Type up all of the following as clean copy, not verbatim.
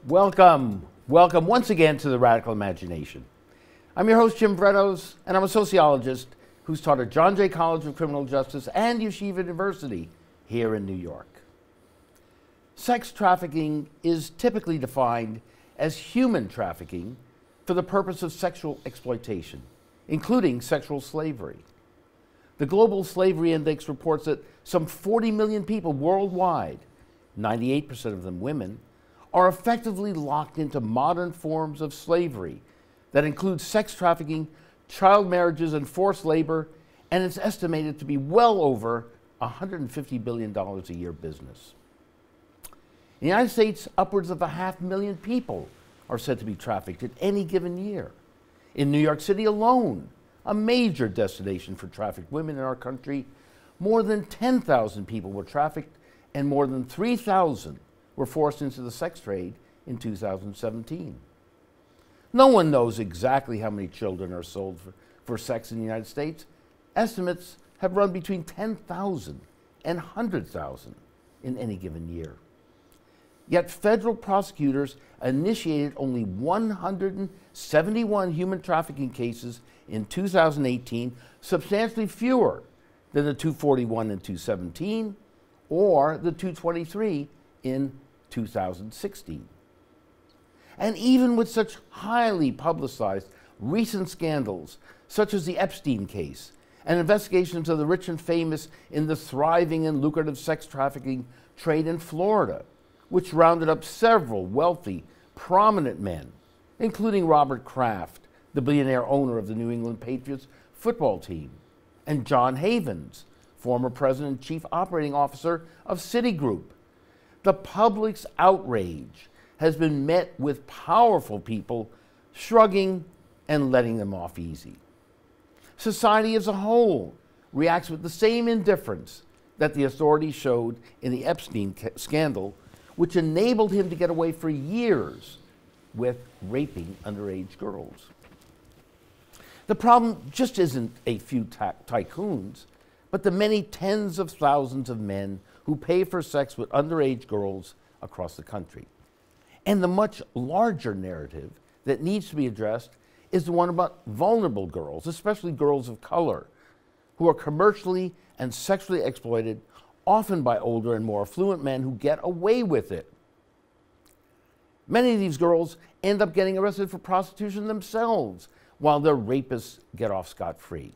Welcome once again to the Radical Imagination. I'm your host, Jim Vrettos, and I'm a sociologist who's taught at John Jay College of Criminal Justice and Yeshiva University here in New York. Sex trafficking is typically defined as human trafficking for the purpose of sexual exploitation, including sexual slavery. The Global Slavery Index reports that some 40 million people worldwide, 98% of them women, are effectively locked into modern forms of slavery that include sex trafficking, child marriages, and forced labor, and it's estimated to be well over $150 billion a year business. In the United States, upwards of 500,000 people are said to be trafficked at any given year. In New York City alone, a major destination for trafficked women in our country, more than 10,000 people were trafficked and more than 3,000 were forced into the sex trade in 2017. No one knows exactly how many children are sold for sex in the United States. Estimates have run between 10,000 and 100,000 in any given year. Yet federal prosecutors initiated only 171 human trafficking cases in 2018, substantially fewer than the 241 in 2017 or the 223 in 2016. And even with such highly publicized recent scandals, such as the Epstein case and investigations of the rich and famous in the thriving and lucrative sex trafficking trade in Florida, which rounded up several wealthy, prominent men, including Robert Kraft, the billionaire owner of the New England Patriots football team, and John Havens, former president and chief operating officer of Citigroup. The public's outrage has been met with powerful people shrugging and letting them off easy. Society as a whole reacts with the same indifference that the authorities showed in the Epstein scandal, which enabled him to get away for years with raping underage girls. The problem just isn't a few tycoons, but the many tens of thousands of men who pay for sex with underage girls across the country. And the much larger narrative that needs to be addressed is the one about vulnerable girls, especially girls of color, who are commercially and sexually exploited, often by older and more affluent men who get away with it. Many of these girls end up getting arrested for prostitution themselves, while their rapists get off scot-free.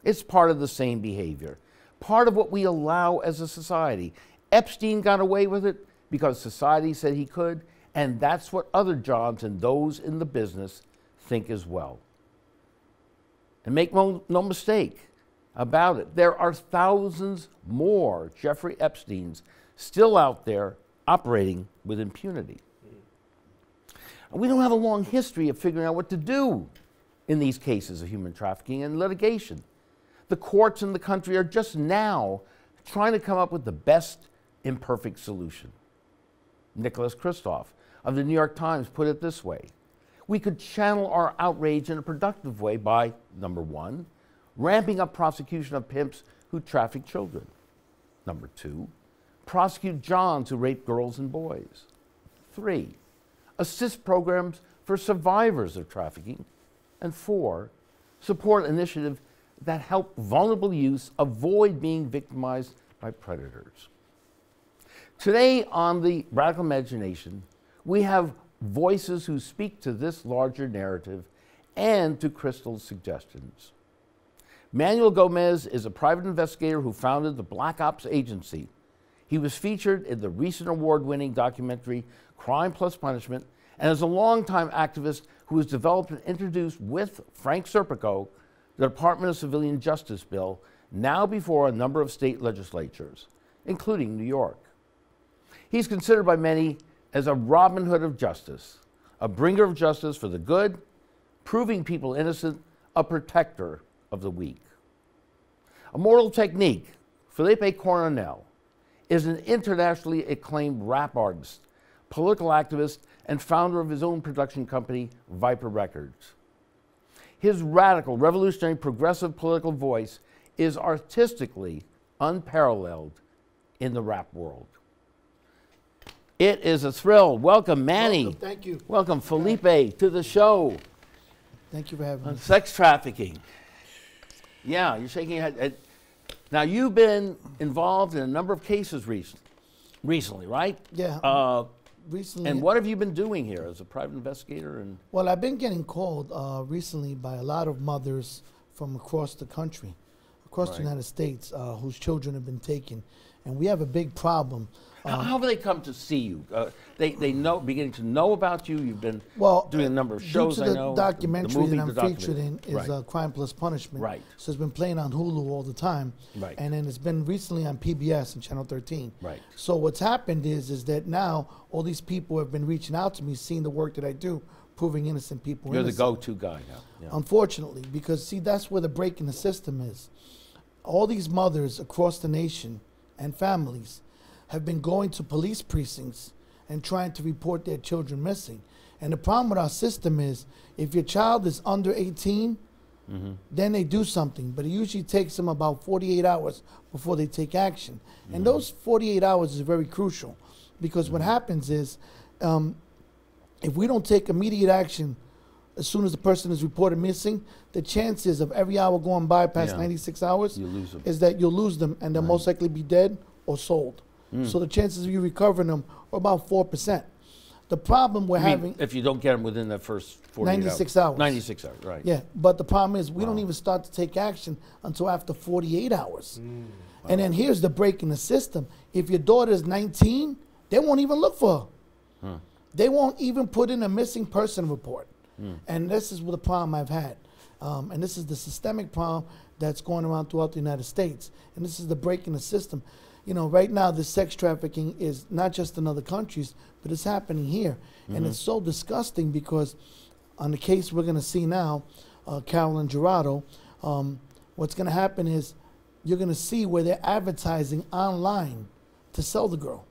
It's part of the same behavior, part of what we allow as a society. Epstein got away with it because society said he could, and that's what other Johns and those in the business think as well. And make no mistake about it, there are thousands more Jeffrey Epsteins still out there operating with impunity. And we don't have a long history of figuring out what to do in these cases of human trafficking and litigation. The courts in the country are just now trying to come up with the best imperfect solution. Nicholas Kristof of the New York Times put it this way: we could channel our outrage in a productive way by, number one, ramping up prosecution of pimps who traffic children. Number two, prosecute Johns who rape girls and boys. 3, assist programs for survivors of trafficking. And 4, support initiatives that help vulnerable youths avoid being victimized by predators. Today on the Radical Imagination, we have voices who speak to this larger narrative and to Crystal's suggestions. Manuel Gomez is a private investigator who founded the Black Ops Agency. He was featured in the recent award-winning documentary Crime Plus Punishment, and is a longtime activist who has developed and introduced with Frank Serpico the Department of Civilian Justice bill, now before a number of state legislatures, including New York. He's considered by many as a Robin Hood of justice, a bringer of justice for the good, proving people innocent, a protector of the weak. Immortal Technique, Felipe Coronel, is an internationally acclaimed rap artist, political activist, and founder of his own production company, Viper Records. His radical, revolutionary, progressive political voice is artistically unparalleled in the rap world. It is a thrill. Welcome, Manny. Welcome, thank you. Welcome, Felipe, to the show. Thank you for having me. Sex trafficking. Yeah, you're shaking your head. Now, you've been involved in a number of cases recently, right? Yeah. Recently. And what have you been doing here as a private investigator? Well, I've been getting called recently by a lot of mothers from across the country, across the United States, whose children have been taken. And we have a big problem. How have they come to see you? They know, beginning to know about you. You've been doing a number of shows. Due to the documentary that I'm featured in is Crime Plus Punishment. Right. So it's been playing on Hulu all the time. Right. And then it's been recently on PBS and Channel 13. Right. So what's happened is that now all these people have been reaching out to me, seeing the work that I do, proving innocent people You're innocent. the go-to guy now. Yeah. Unfortunately, because see, that's where the break in the system is. All these mothers across the nation and families have been going to police precincts and trying to report their children missing. And the problem with our system is, if your child is under 18, then they do something. But it usually takes them about 48 hours before they take action. And those 48 hours is very crucial, because what happens is, if we don't take immediate action as soon as the person is reported missing, the chances of every hour going by past 96 hours is that you'll lose them, and they'll most likely be dead or sold. So the chances of you recovering them are about 4%. The problem we're having... if you don't get them within the first 48 96 hours. 96 hours, right. Yeah, but the problem is we don't even start to take action until after 48 hours. And then here's the break in the system. If your daughter is 19, they won't even look for her. They won't even put in a missing person report. And this is the problem I've had. And this is the systemic problem that's going around throughout the United States. And this is the break in the system. You know, right now, the sex trafficking is not just in other countries, but it's happening here. And it's so disgusting because on the case we're going to see now, Carolyn Jurado, what's going to happen is you're going to see where they're advertising online to sell the girl.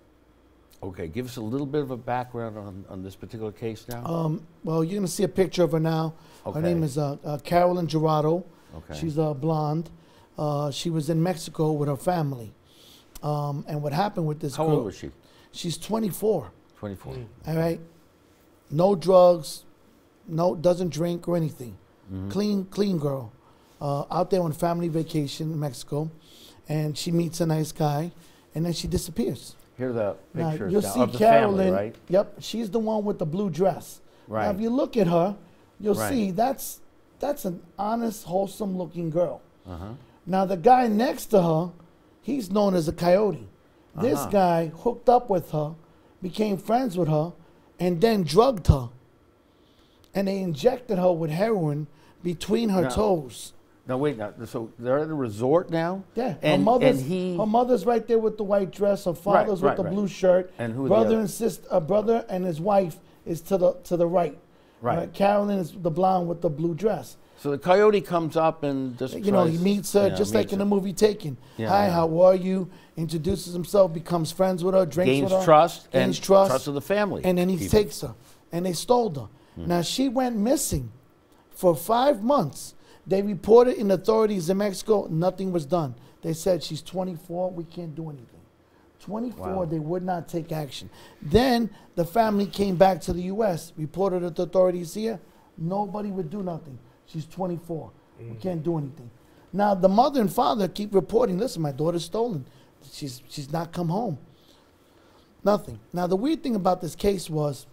Okay, give us a little bit of a background on this particular case now. Well, you're going to see a picture of her now. Her name is Carolyn Jurado. She's blonde. She was in Mexico with her family. And what happened with this girl... How old was she? She's 24. 24. All right? No drugs, doesn't drink or anything. Clean girl. Out there on family vacation in Mexico. And she meets a nice guy, and then she disappears. Here are the pictures you'll now see of the Carolyn, family, right? Yep, she's the one with the blue dress. Right. Now, if you look at her, you'll see that's an honest, wholesome-looking girl. Now, the guy next to her, he's known as a coyote. This guy hooked up with her, became friends with her, and then drugged her. And they injected her with heroin between her toes. Now wait, so they're at a resort now? Yeah, and her mother's right there with the white dress. Her father's with the blue shirt. And who? Brother and his wife is to the right. Right. Carolyn is the blonde with the blue dress. So the coyote comes up and just he meets her just like in the movie Taken. Hi, how are you? Introduces himself, becomes friends with her, drinks with her, gains trust of the family, and then he takes her, and they stole her. Now she went missing for 5 months. They reported in authorities in Mexico, nothing was done. They said, she's 24, we can't do anything. 24, they would not take action. Then the family came back to the U.S., reported to the authorities here, nobody would do nothing. She's 24, we can't do anything. Now the mother and father keep reporting, listen, my daughter's stolen. She's not come home. Nothing. Now the weird thing about this case was,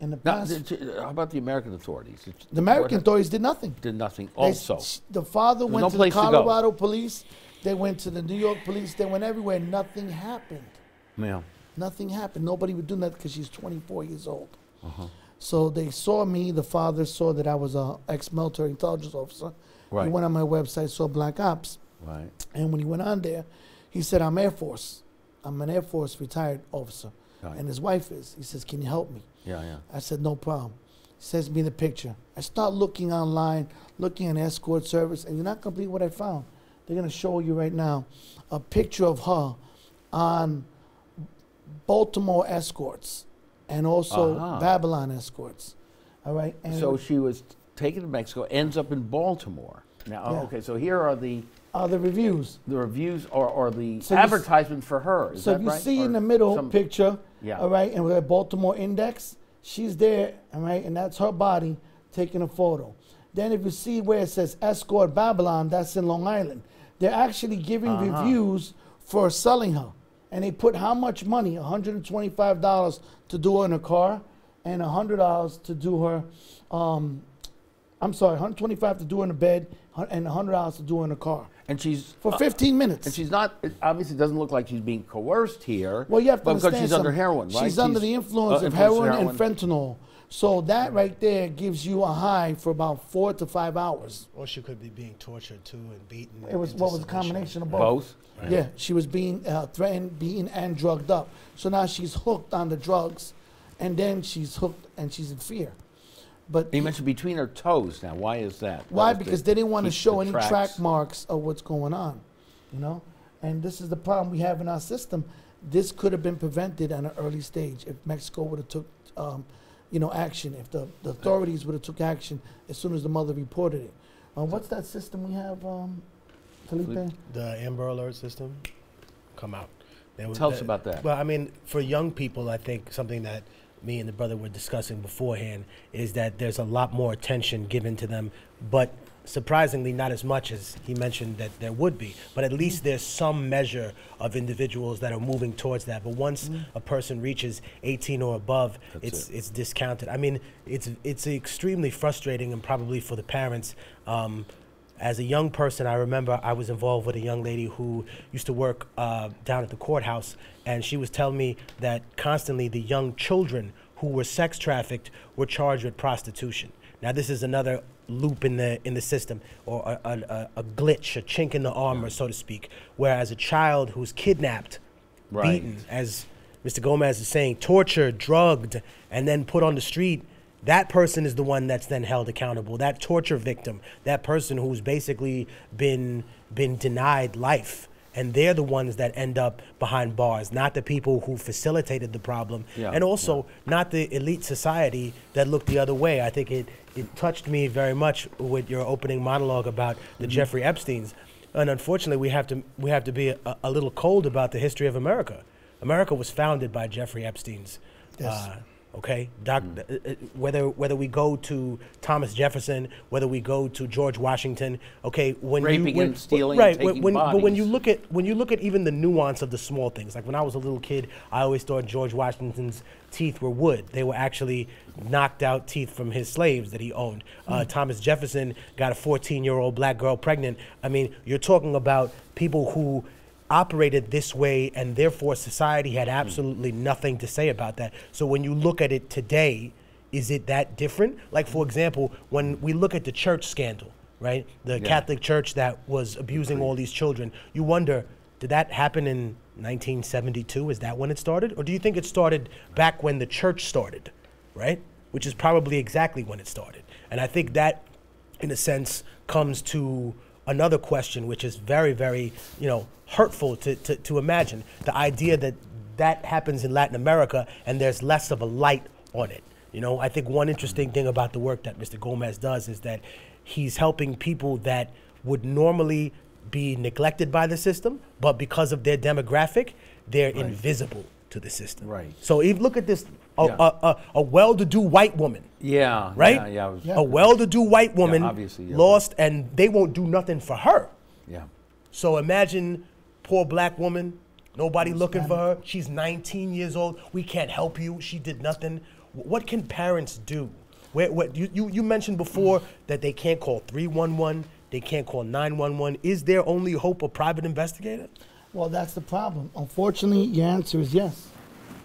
in the past, how about the American authorities? The American authorities did nothing. Did nothing also. The father went to the Colorado police. They went to the New York police. They went everywhere. Nothing happened. Yeah. Nothing happened. Nobody would do that because she's 24 years old. So they saw me. The father saw that I was an ex-military intelligence officer. Right. He went on my website, saw Black Ops. Right. And when he went on there, he said, I'm Air Force. I'm an Air Force retired officer. Right. And his wife is. He says, can you help me? I said, no problem. He sends me the picture. I start looking online, looking at escort service, and you're not going to believe what I found. They're going to show you right now a picture of her on Baltimore escorts and also Babylon escorts. All right. And so she was taken to Mexico, ends up in Baltimore. Now, okay, so here are the reviews. The reviews or the advertisement for her. Is so that you right? see in the middle picture, Yeah. All right, and with a Baltimore index, she's there, all right, and that's her body taking a photo. Then if you see where it says Escort Babylon, that's in Long Island. They're actually giving reviews for selling her. And they put how much money? $125 to do her in a car, and $100 to do her, I'm sorry, $125 to do her in a bed, and $100 to do her in a car. And she's for 15 minutes. And she's not. It obviously doesn't look like she's being coerced here. Well, you have to understand because she's under heroin, right? She's under the influence of heroin and fentanyl. So that right there gives you a high for about 4 to 5 hours. Or she could be being tortured too and beaten. It was a combination of both. Both. Right. Yeah, she was being threatened, beaten, and drugged up. So now she's hooked on the drugs, and then she's hooked and she's in fear. But you mentioned between her toes. Now, why is that? Why? Because they didn't want to show any track marks of what's going on, you know. And this is the problem we have in our system. This could have been prevented at an early stage if Mexico would have took, action. If the authorities would have took action as soon as the mother reported it. What's that system we have, Felipe? The Amber Alert system. Come out. Tell us about that. Well, I mean, for young people, I think something that me and the brother were discussing beforehand is that there's a lot more attention given to them, but surprisingly not as much as he mentioned that there would be. But at least there's some measure of individuals that are moving towards that. But once a person reaches 18 or above, it's discounted. I mean, it's extremely frustrating, and probably for the parents. As a young person, I remember I was involved with a young lady who used to work down at the courthouse, and she was telling me that constantly the young children who were sex trafficked were charged with prostitution. Now, this is another loop in the system, or a glitch, a chink in the armor, so to speak, whereas a child who's kidnapped, beaten, as Mr. Gomez is saying, tortured, drugged, and then put on the street, that person is the one that's then held accountable. That torture victim, that person who's basically been denied life, and they're the ones that end up behind bars, not the people who facilitated the problem, and also not the elite society that looked the other way. I think it touched me very much with your opening monologue about the Jeffrey Epsteins, and unfortunately we have to be a little cold about the history of America. America was founded by Jeffrey Epsteins. Yes. Okay, whether we go to Thomas Jefferson, whether we go to George Washington, okay, raping and stealing, right? And taking but bodies. when you look at even the nuance of the small things, like when I was a little kid, I always thought George Washington's teeth were wood. They were actually knocked out teeth from his slaves that he owned. Thomas Jefferson got a 14-year-old black girl pregnant. I mean, you're talking about people who operated this way, and therefore society had absolutely nothing to say about that. So when you look at it today, is it that different? Like, for example, when we look at the church scandal, right? The Catholic Church that was abusing all these children, you wonder, did that happen in 1972? Is that when it started? Or do you think it started back when the church started, right? Which is probably exactly when it started. And I think that, in a sense, comes to another question, which is very, very, hurtful to imagine. The idea that happens in Latin America and there's less of a light on it. I think one interesting thing about the work that Mr. Gomez does is that he's helping people that would normally be neglected by the system, but because of their demographic, they're invisible to the system. Right. So if look at this, a well-to-do white woman. Yeah. Right? A well-to-do white woman lost, and they won't do nothing for her. Yeah. So imagine poor black woman, nobody looking for her. She's 19 years old. We can't help you. She did nothing. What can parents do? You mentioned before that they can't call 311, they can't call 911. Is there only hope a private investigator? Well, that's the problem. Unfortunately, your answer is yes.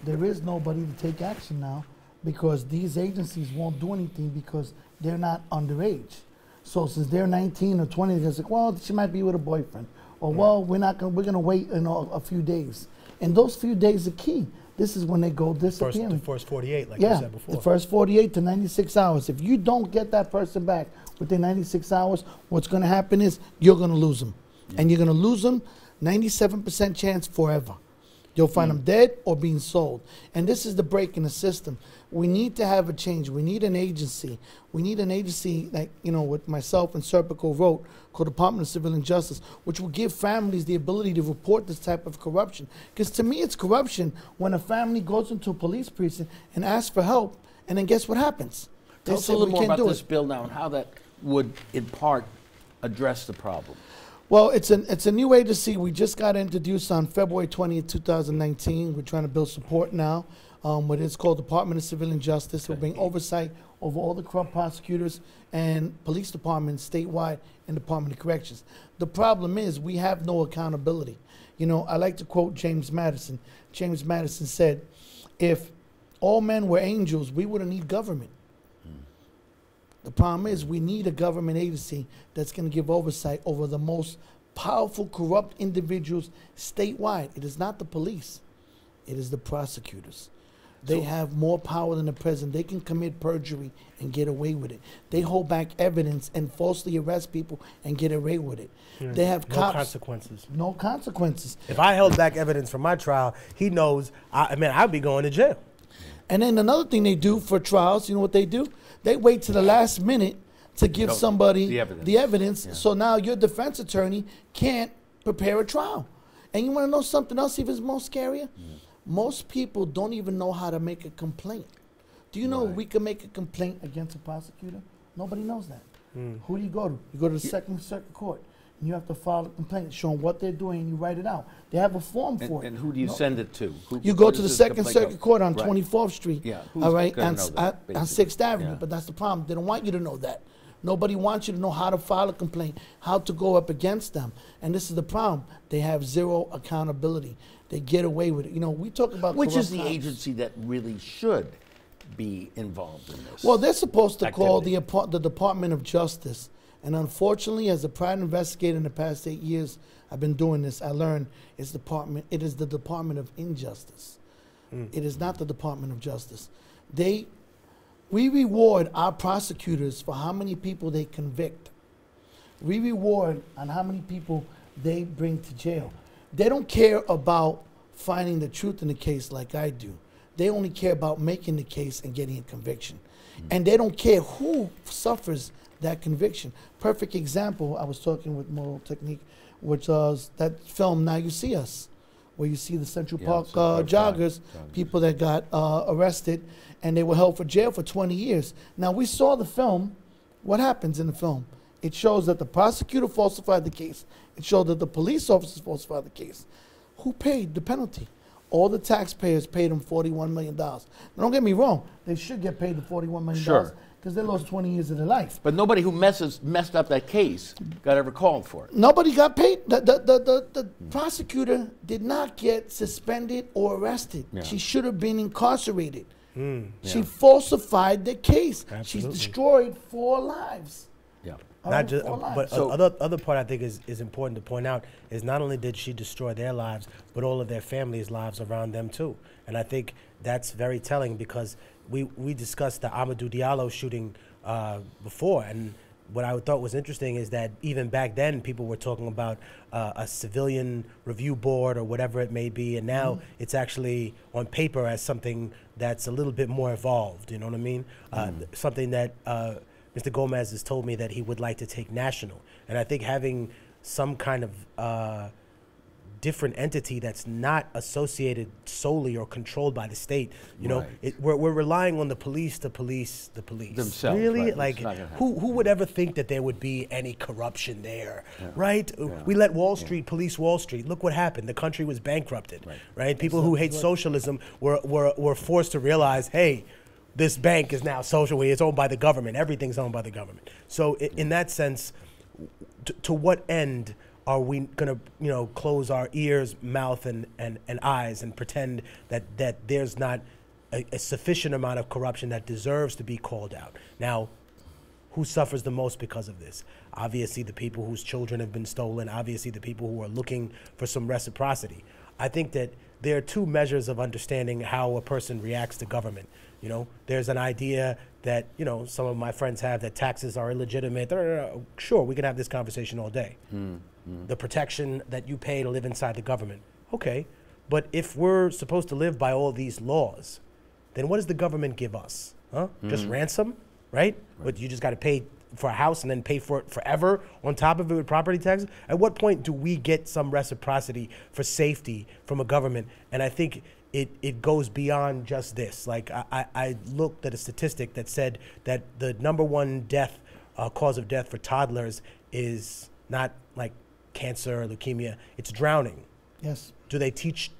There is nobody to take action now because these agencies won't do anything because they're not underage. So since they're 19 or 20, they're like, well, she might be with a boyfriend. Or, well, we're gonna wait a few days. And those few days are key. This is when they go disappearing. The first 48, like you said before. The first 48 to 96 hours. If you don't get that person back within 96 hours, what's gonna happen is you're gonna lose them. And you're gonna lose them 97% chance forever. You'll find them dead or being sold. And this is the break in the system. We need to have a change. We need an agency. We need an agency like, what myself and Serpico wrote, called Department of Civilian Justice, which will give families the ability to report this type of corruption. Because to me, it's corruption when a family goes into a police precinct and asks for help, and then guess what happens? Tell us a little more about this bill now and how that would, in part, address the problem. Well, it's a new agency. We just got introduced on February 20th, 2019. We're trying to build support now. What it's called Department of Civilian Justice. We'll bring oversight over all the corrupt prosecutors and police departments statewide and Department of Corrections. The problem is we have no accountability. I like to quote James Madison. James Madison said, if all men were angels, we wouldn't need government. The problem is we need a government agency that's going to give oversight over the most powerful corrupt individuals statewide. It is not the police. It is the prosecutors. They have more power than the president. They can commit perjury and get away with it. They hold back evidence and falsely arrest people and get away with it. They have no cops. consequences. No consequences. If I held back evidence from my trial, he knows, I'd be going to jail. And then another thing they do for trials, you know what they do? They wait to the last minute to give somebody the evidence. So now your defense attorney can't prepare a trial. And you want to know something else even more scarier? Most people don't even know how to make a complaint. Do you know we can make a complaint against a prosecutor? Nobody knows that. Who do you go to? You go to the Second Circuit Court. And you have to file a complaint showing what they're doing, and you write it out. They have a form for it. And who do you send it to? You go to the Second Circuit Court on 24th Street, who's all right, gonna on know that, 6th Avenue. But that's the problem. They don't want you to know that. Nobody wants you to know how to file a complaint, how to go up against them. And this is the problem. They have zero accountability. They get away with it. We talk about which is the cops. agency that really should be involved in this? Well, they're supposed to call the Department of Justice. And unfortunately, as a private investigator in the past 8 years, I've been doing this. I learned it is the Department of Injustice. It is not the Department of Justice. We reward our prosecutors for how many people they convict. We reward on how many people they bring to jail. They don't care about finding the truth in the case like I do. They only care about making the case and getting a conviction. And they don't care who suffers that conviction. Perfect example, I was talking with Immortal Technique, which was that film Now You See Us, where you see the Central Park joggers, people that got arrested, and they were held for jail for 20 years. Now, we saw the film. What happens in the film? It shows that the prosecutor falsified the case. It showed that the police officers falsified the case. Who paid the penalty? All the taxpayers paid them $41 million. Now, don't get me wrong. They should get paid the $41 million because they lost 20 years of their life. But nobody who messed up that case got ever called for it. Nobody got paid. The prosecutor did not get suspended or arrested. She should have been incarcerated. She falsified the case. She destroyed 4 lives. Not just, but other part I think is important to point out is not only did she destroy their lives, but all of their families' lives around them too. And I think that's very telling because we discussed the Amadou Diallo shooting before, and what I thought was interesting is that even back then people were talking about a civilian review board or whatever it may be, and now it's actually on paper as something that's a little bit more evolved. You know what I mean? Something that Mr. Gomez has told me that he would like to take national. And I think having some kind of different entity that's not associated solely or controlled by the state, you know, we're relying on the police to police the police. Themselves, really? Like, who would ever think that there would be any corruption there, right? We let Wall Street police Wall Street. Look what happened. The country was bankrupted, right? People who hate socialism were forced to realize, hey, this bank is now social. It's owned by the government. Everything's owned by the government. So in that sense, to what end are we going to, close our ears, mouth, and eyes and pretend that there's not a sufficient amount of corruption that deserves to be called out? Now, who suffers the most because of this? Obviously, the people whose children have been stolen. Obviously, the people who are looking for some reciprocity. I think that there are 2 measures of understanding how a person reacts to government. There's an idea that, some of my friends have that taxes are illegitimate. Sure, we can have this conversation all day. The protection that you pay to live inside the government. Okay, But if we're supposed to live by all these laws, then what does the government give us? Huh? Just ransom, right? But you just got to pay for a house and then pay for it forever on top of it with property taxes? At what point do we get some reciprocity for safety from a government? And I think it goes beyond just this. Like I looked at a statistic that said that the #1 cause of death for toddlers is not like cancer or leukemia, it's drowning. Yes. Do they teach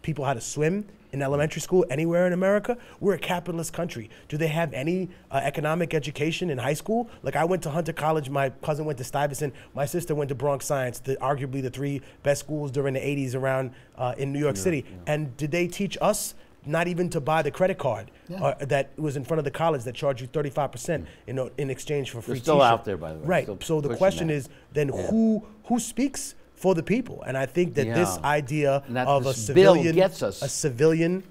people how to swim in elementary school anywhere in America? We're a capitalist country. Do they have any economic education in high school? Like I went to Hunter College, my cousin went to Stuyvesant, my sister went to Bronx Science, arguably the 3 best schools during the 80s around in New York City. And did they teach us not even to buy the credit card that was in front of the college that charged you 35% in exchange for free They're still t-shirt? out there, by the way. Right. Still So the pushing question that. is then who speaks for the people? And I think that this idea of a civilian, gets us a civilian,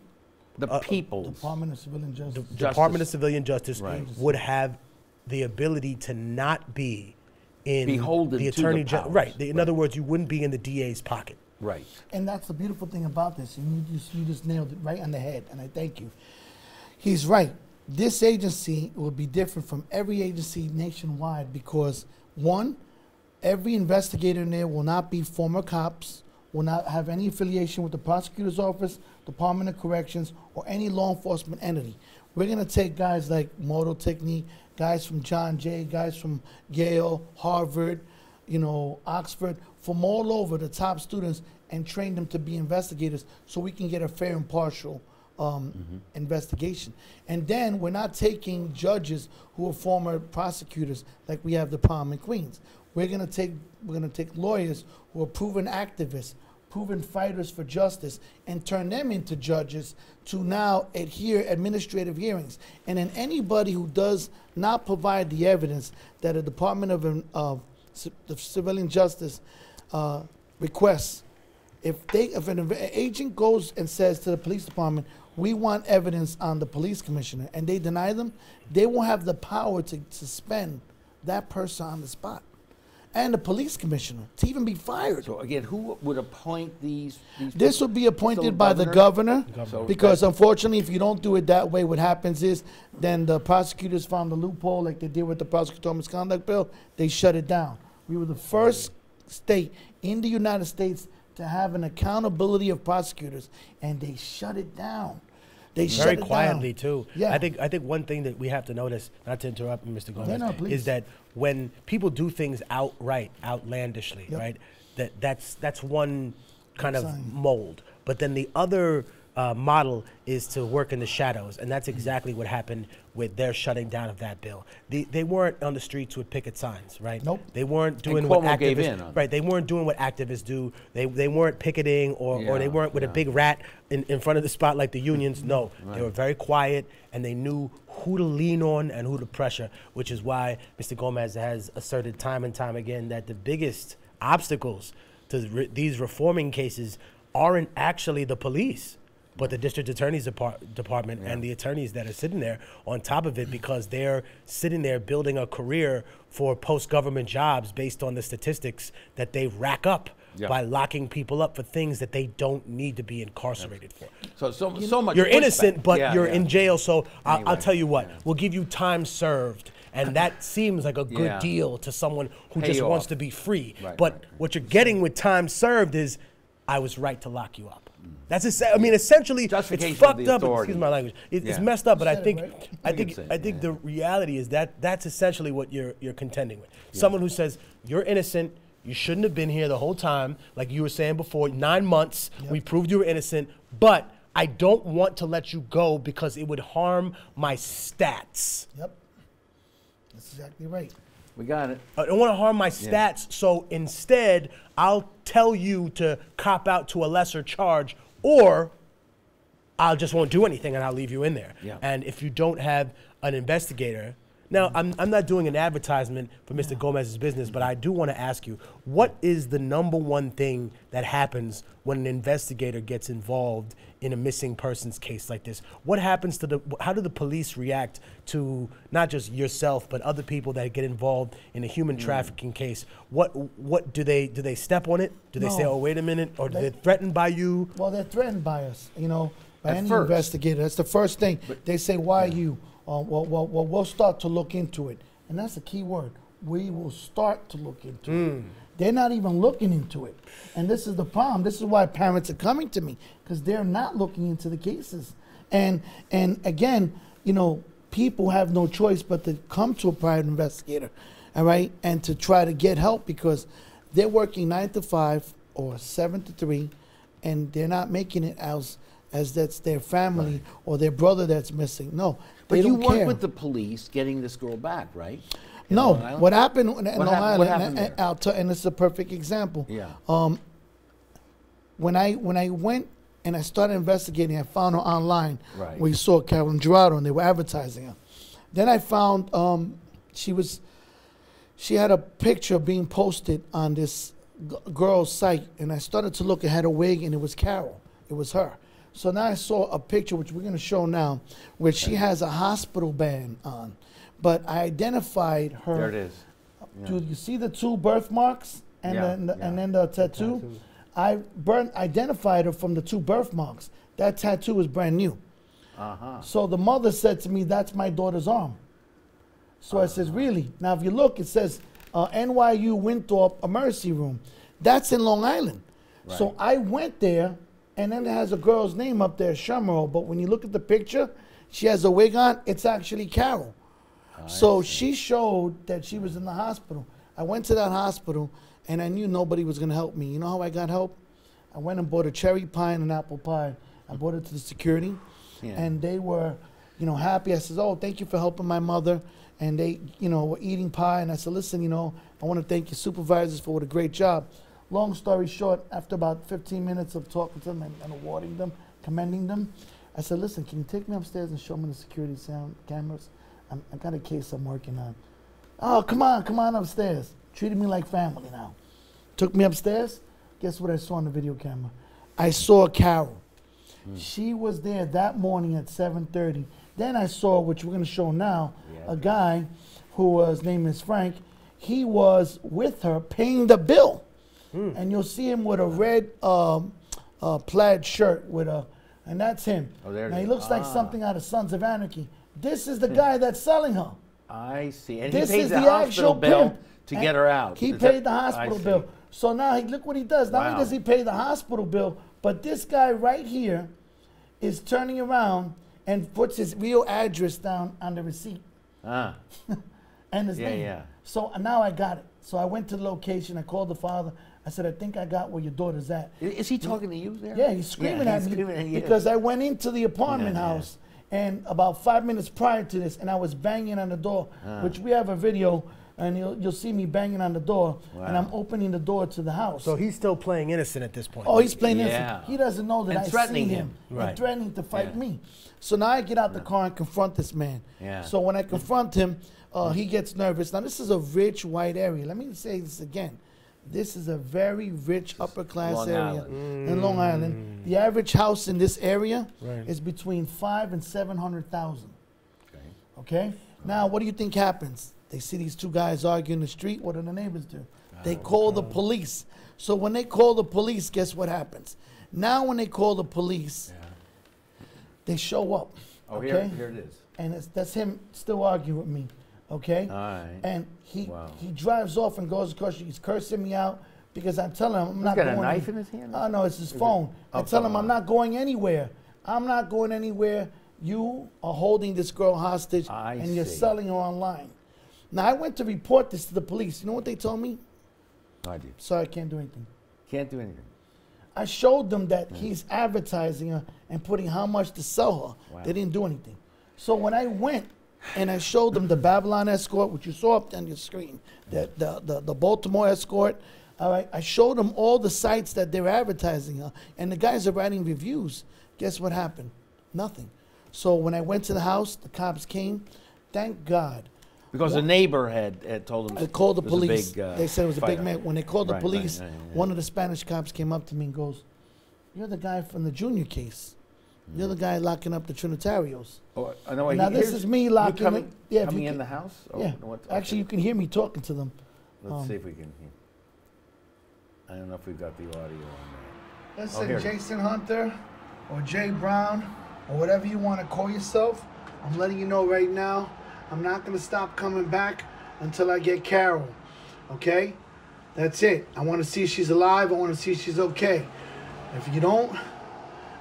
the people, Department of Civilian Justice. Department of Civilian Justice Right. would have the ability to not be in Beholden the to attorney the general. powers. Right. In other words, you wouldn't be in the DA's pocket. right. And that's the beautiful thing about this. And you just nailed it right on the head, and I thank you. He's right. This agency will be different from every agency nationwide because, one, every investigator in there will not be former cops, will not have any affiliation with the prosecutor's office, Department of Corrections, or any law enforcement entity. We're going to take guys like Immortal Technique, guys from John Jay, guys from Yale, Harvard, Oxford, from all over, the top students, and train them to be investigators so we can get a fair and partial investigation. And then we're not taking judges who are former prosecutors like we have the Palm in Queens. We're gonna take lawyers who are proven activists, proven fighters for justice, and turn them into judges to now adhere administrative hearings. And then anybody who does not provide the evidence that a Department of Civilian Justice requests, if an agent goes and says to the police department, we want evidence on the police commissioner, and they deny them, they won't have the power to suspend that person on the spot. And the police commissioner to even be fired. So again, who would appoint these This people? would be appointed Still by the governor, So because that- unfortunately, if you don't do it that way, what happens is then the prosecutors found the loophole like they did with the prosecutorial misconduct bill, they shut it down. We were the first state in the United States to have an accountability of prosecutors, and they shut it down. They shut Very it quietly down. too. Yeah. I think one thing that we have to notice, not to interrupt you, Mr. Gomez, no, please. is that when people do things outright, outlandishly, Yep. right? That's one kind of Sign. mold. But then the other model is to work in the shadows, and that's exactly what happened with their shutting down of that bill. They weren't on the streets with picket signs, right? Nope. They weren't doing what Cuomo gave activists in on right. They weren't doing what activists do. They weren't picketing or they weren't with a big rat in front of the spot like the unions. No, they were very quiet, and they knew who to lean on and who to pressure, which is why Mr. Gomez has asserted time and time again that the biggest obstacles to these reforming cases aren't actually the police, but the district attorney's department and the attorneys that are sitting there on top of it, because they're sitting there building a career for post-government jobs based on the statistics that they rack up by locking people up for things that they don't need to be incarcerated for. So much. You're pushback. innocent, but Yeah, you're yeah. in jail, so I'll Anyway, tell you what, we'll give you time served. And that seems like a good deal to someone who Pay just you wants off. to be free. Right, But right. what you're getting with time served is, I was right to lock you up. That's essentially, it's Justification of fucked the up. authority. Excuse my language. It's Yeah. messed up, but I Said it think, right. I think the reality is that that's essentially what you're contending with. Someone who says you're innocent, you shouldn't have been here the whole time, like you were saying before. 9 months, we proved you were innocent, but I don't want to let you go because it would harm my stats. Yep. That's exactly right. We got it. I don't want to harm my stats, so instead, I'll tell you to cop out to a lesser charge, or I just won't do anything and I'll leave you in there. Yeah. And if you don't have an investigator, Now, I'm not doing an advertisement for Mr. Gomez's business, but I do want to ask you, what is the #1 thing that happens when an investigator gets involved in a missing persons case like this? What happens to how do the police react to not just yourself, but other people that get involved in a human trafficking case? What do they step on it? Do they say, oh, wait a minute, or they're threatened by you? Well, they're threatened by us, you know, by At any first. investigator. That's the first thing. They say, why are you? Well, we'll start to look into it. And that's the key word. We will start to look into it. They're not even looking into it. And this is the problem. This is why parents are coming to me, because they're not looking into the cases. And again, you know, people have no choice but to come to a private investigator, all right, and to try to get help, because they're working 9 to 5 or 7 to 3, and they're not making it as that's their family or their brother that's missing. No, they But you don't care. worked with the police getting this girl back, right? In No, Long Island? what happened in Long What Island, happened and, there? and this is a perfect example. Yeah. When I went and I started investigating, I found her online. Right. We saw Carolyn Gerardo, and they were advertising her. Then I found she had a picture being posted on this girl's site, and I started to look. It had a wig, and it was Carol. It was her. So now I saw a picture, which we're going to show now, where she has a hospital band on. But I identified her. There it is. Yeah. Do you see the 2 birthmarks and then the tattoo? I identified her from the 2 birthmarks. That tattoo is brand new. So the mother said to me, "That's my daughter's arm." So I says, "Really?" Now if you look, it says NYU Winthrop Emergency Room. That's in Long Island. Right. So I went there, and then it has a girl's name up there, Shamro. But when you look at the picture, she has a wig on. It's actually Carol. So she showed that she was in the hospital. I went to that hospital, and I knew nobody was going to help me. You know how I got help? I went and bought a cherry pie and an apple pie. I brought it to the security, and they were, you know, happy. I said, "Oh, thank you for helping my mother." And they, you know, were eating pie. And I said, "Listen, you know, I want to thank your supervisors for what a great job." Long story short, after about 15 minutes of talking to them and awarding them, commending them, I said, "Listen, can you take me upstairs and show me the security sound cameras? I got a case I'm working on." "Oh, come on upstairs." Treated me like family now. Took me upstairs. Guess what I saw on the video camera? I saw Carol. She was there that morning at 7:30. Then I saw, which we're going to show now, a guy whose name is Frank. He was with her paying the bill. And you'll see him with a red plaid shirt with a, and that's him. Oh, there it now he is. looks like something out of Sons of Anarchy. This is the guy that's selling her. I see. And This he pays is the the hospital actual bill pimp. to And get her out. He Is that- paid the hospital I see. bill. So now look what he does. Not only Wow. does he pay the hospital bill, but this guy right here is turning around and puts his real address down on the receipt Ah, and his Yeah, name. yeah. So now I got it. So I went to the location. I called the father. I said, "I think I got where your daughter's at." is he talking to you there? Yeah, he's screaming at he's me screaming at you. because I went into the apartment Yeah, yeah. house and about 5 minutes prior to this, and I was banging on the door, which we have a video, and you'll see me banging on the door, and I'm opening the door to the house. So he's still playing innocent at this point. Oh, he's playing Yeah. innocent. He doesn't know that And I threatening see him. him Right. and threatening to fight Yeah. me. So now I get out the car and confront this man. Yeah. So when I confront him, he gets nervous. Now this is a rich white area. Let me say this again. This is a very rich upper class Long area Island. in Long Island. The average house in this area Right. is between 500,000 and 700,000. Okay. Okay. Now, what do you think happens? They see these 2 guys arguing in the street. What do the neighbors do? They call the police. So when they call the police, guess what happens? Now, when they call the police, they show up. Oh, okay? here it is. And that's him still arguing with me. Okay. All right. And he Wow. drives off and goes across. He's cursing me out because I'm telling him I'm not got going. a knife in his hand? Oh no, it's his phone. I Oh, tell him phone. I'm not going anywhere. I'm not going anywhere. You are holding this girl hostage I and you're see. selling her online. Now I went to report this to the police. You know what they told me? I do. Sorry, I can't do anything. Can't do anything. I showed them that he's advertising her and putting how much to sell her. Wow. They didn't do anything. So when I went and I showed them the Babylon escort, which you saw up on your screen, the Baltimore escort, all right, I showed them all the sites that they're advertising her, and the guys are writing reviews. Guess what happened? Nothing. So when I went to the house, the cops came. Thank God. Because a neighbor had told them. They called the there was a police. big, They said it was a big fight. man. When they called the Right, police, right, one of the Spanish cops came up to me and goes, "You're the guy from the Junior case. You're the guy locking up the Trinitarios." Oh, I know. Now this is me locking coming, it. Yeah, if coming you in can- the house. Oh, Yeah. what- Actually, you can hear me talking to them. Let's see if we can hear. I don't know if we've got the audio on there. Listen, here it is. Jason Hunter or Jay Brown or whatever you want to call yourself, I'm letting you know right now, I'm not going to stop coming back until I get Carol. Okay? That's it. I want to see if she's alive. I want to see if she's okay. If you don't,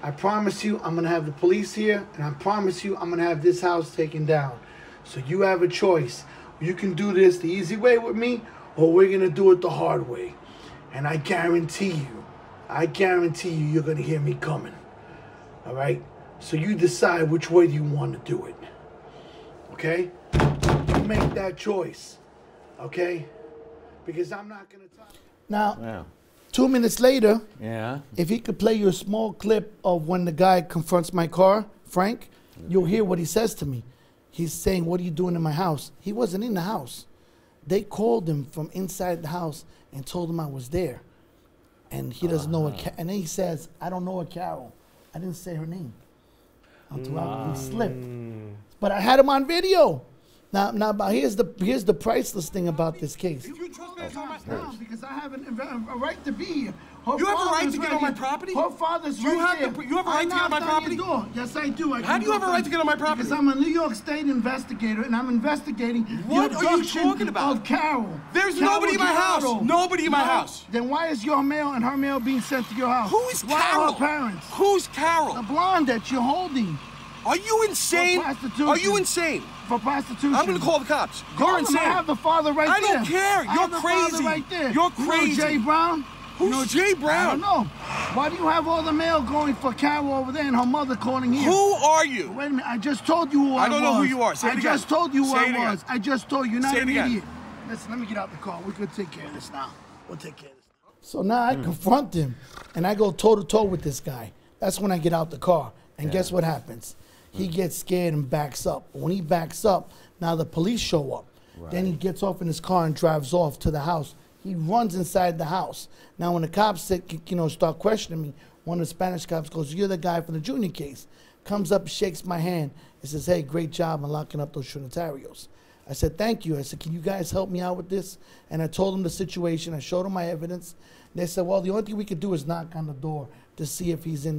I promise you I'm going to have the police here, and I promise you I'm going to have this house taken down. So you have a choice. You can do this the easy way with me, or we're going to do it the hard way. And I guarantee you, you're going to hear me coming. All right? So you decide which way you want to do it. Okay? You make that choice. Okay? Because I'm not going to talk. Now, Yeah. 2 minutes later, Yeah. if he could play you a small clip of when the guy confronts my car, Frank, you'll hear what he says to me. He's saying, "What are you doing in my house?" He wasn't in the house. They called him from inside the house and told him I was there. And he doesn't know and then he says, "I don't know a Carol. I didn't say her name." Until he slipped. But I had him on video. Now, but here's the priceless thing about this case. You trespass on my No, because I have a right to be here. You have a right to get on my property? Her father's You right have there. you have a right to get on my property? Door. Yes, I do. How do you have a right to get on my property? Because I'm a New York State investigator, and I'm investigating What the are you abduction talking about? of Carol. There's Carol nobody in my house. Gerardo. Nobody in my No? house. Then why is your mail and her mail being sent to your house? Who is Why Carol? are her parents? Who's The Carol? blonde that you're holding Are you insane? For prostitution. Are you insane? for prostitution. I'm gonna call the cops. Call You're him. insane. I have the father right I there. don't care. I You're have the father crazy. right there. You're You know crazy. Jay Brown? Who's You know, Jay I Brown? don't know. Why do you have all the mail going for Carol over there and her mother calling here? Who are you? Wait a minute. I just told you who I was. I don't know who you are. Say it I again. just told you who Say I it again. was. I just told you. You're not Say it an again. idiot. Listen, let me get out the car. We could take care of this now. We'll take care of this. So now I confront him, and I go toe-to-toe with this guy. That's when I get out the car. And guess what happens? He gets scared and backs up. When he backs up, now the police show up. Then he gets off in his car and drives off to the house. He runs inside the house. Now when the cops start questioning me, one of the Spanish cops goes, "You're the guy from the Junior case." Comes up, shakes my hand, and says, "Hey, great job on locking up those Trinitarios." I said, "Thank you." I said, "Can you guys help me out with this?" And I told them the situation. I showed them my evidence. They said, "Well, the only thing we could do is knock on the door to see if she's in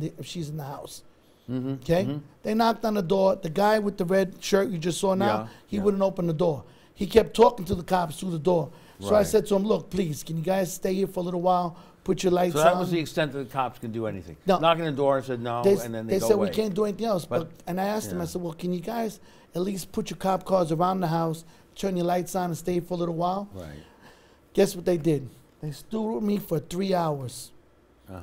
the house." Okay? They knocked on the door. The guy with the red shirt you just saw now, he wouldn't open the door. He kept talking to the cops through the door. So I Right. said to him, "Look, please, can you guys stay here for a little while? Put your lights So on." that was the extent that the cops can do anything. No. Knocking the door and said no, They, and then they go said away. we can't do anything else. But- And I asked them, I yeah. said, "Well, can you guys at least put your cop cars around the house, turn your lights on, and stay for a little while?" Right. Guess what they did? They stood with me for 3 hours.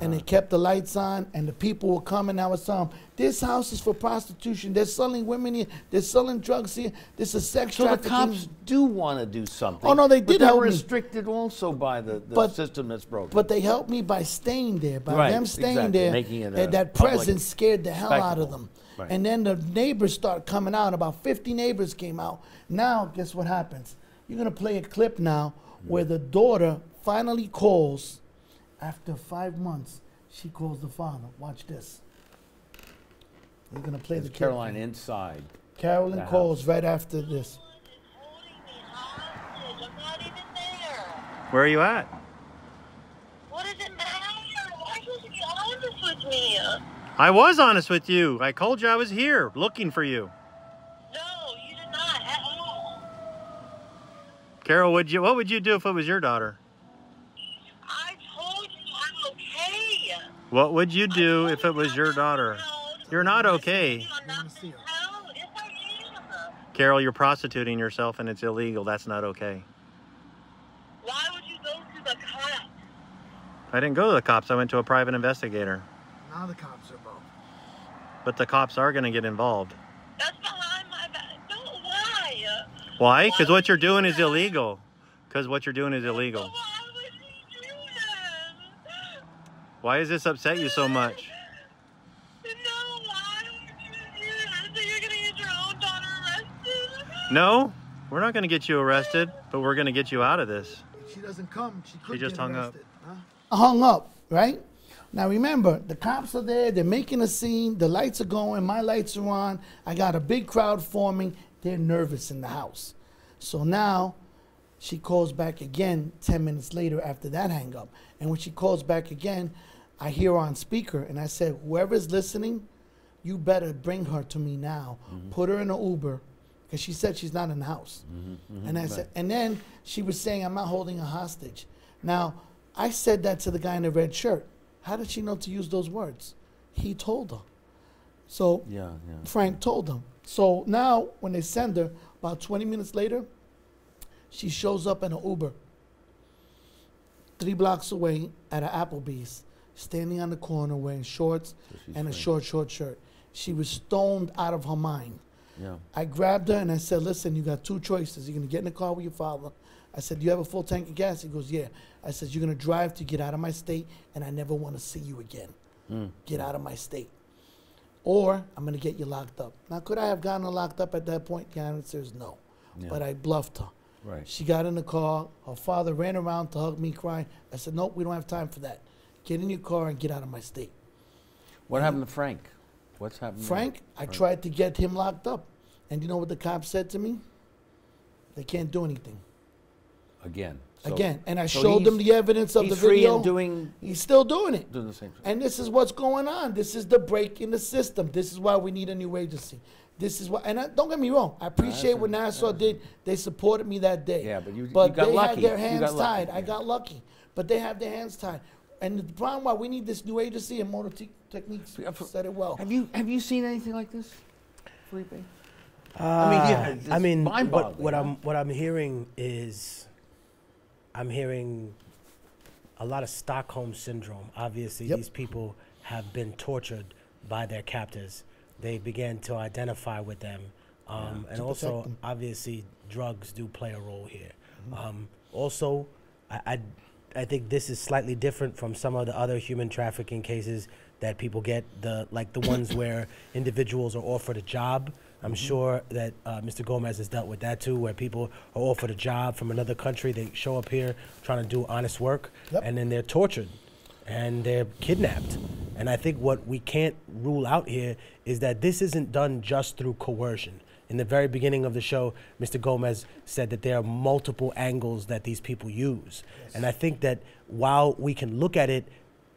And they kept the lights on, and the people were coming. I was telling them, "This house is for prostitution. They're selling women here. They're selling drugs here. This is sex So the trafficking." cops do want to do something. Oh, no, they but did they're help me. restricted also by the But- system that's broken. But they helped me by staying there, by Right, them staying exactly, there. making it a and that public presence scared the hell out of spectacle. them. Right. And then the neighbors start coming out. About 50 neighbors came out. Now, guess what happens? You're gonna play a clip now where the daughter finally calls. After 5 months, she calls the father. Watch this. We're gonna play It's the clip. Caroline inside. Carolyn the calls house. right after this. I'm not even there. Where are you at? What does it matter? Why are you supposed to be honest with me? I was honest with you. I told you I was here looking for you. No, you did not at all. Carol, what would you do if it was your daughter? I told you I'm okay. What would you do if it was your daughter? You're not okay. I'm not in hell. Yes, I am. Carol, you're prostituting yourself and it's illegal. That's not okay. Why would you go to the cops? I didn't go to the cops. I went to a private investigator. Now the cops are involved. But the cops are going to get involved. That's behind my back. No, why? Why? Because what you're doing is illegal. Because what you're doing is illegal. Why would you do that? Why does this upset you so much? No, why would you do that? So you're going to get your own daughter arrested? No? We're not going to get you arrested, but we're going to get you out of this. If she doesn't come, she could just get hung up. arrested. Huh? Hung up, right? Now remember, the cops are there, they're making a scene, the lights are going, my lights are on, I got a big crowd forming, they're nervous in the house. So now, she calls back again 10 minutes later after that hang up. And when she calls back again, I hear her on speaker, and I said, whoever's listening, you better bring her to me now. Put her in an Uber, because she said she's not in the house. And I said, and then she was saying, I'm not holding a hostage. Now, I said that to the guy in the red shirt. How did she know to use those words? He told her. So Frank told them. So now when they send her, about 20 minutes later, she shows up in an Uber 3 blocks away at an Applebee's, standing on the corner wearing shorts and a short shirt. She was stoned out of her mind. Yeah. I grabbed her and I said, listen, you got 2 choices. You're going to get in the car with your father. I said, do you have a full tank of gas? He goes, yeah. I said, you're going to drive to get out of my state, and I never want to see you again. Get out of my state. Or I'm going to get you locked up. Now, could I have gotten her locked up at that point? The answer is no. Yeah. But I bluffed her. Right. She got in the car. Her father ran around to hug me, crying. I said, nope, we don't have time for that. Get in your car and get out of my state. What happened to Frank? What's happened Frank, I tried to get him locked up. And you know what the cops said to me? They can't do anything. Again. Again. And I showed them the evidence of the video. He's free and doing... He's still doing it. Doing the same thing. And this is what's going on. This is the break in the system. This is why we need a new agency. This is why, and don't get me wrong. I appreciate what Nassau did. They supported me that day. Yeah, but you but got they lucky. had their hands tied. Yeah. I got lucky. But they have their hands tied. And the problem why we need this new agency, Immortal Techniques said it well. Have you seen anything like this, Felipe? I mean, mind-boggling. what I'm hearing is, I'm hearing a lot of Stockholm syndrome. Obviously, these people have been tortured by their captors. They began to identify with them, and also obviously drugs do play a role here. Also, I think this is slightly different from some of the other human trafficking cases that people get, like the ones where individuals are offered a job. I'm sure that Mr. Gomez has dealt with that too, where people are offered a job from another country. They show up here trying to do honest work, and then they're tortured and they're kidnapped. And I think what we can't rule out here is that this isn't done just through coercion. In the very beginning of the show, Mr. Gomez said that there are multiple angles that these people use. And I think that while we can look at it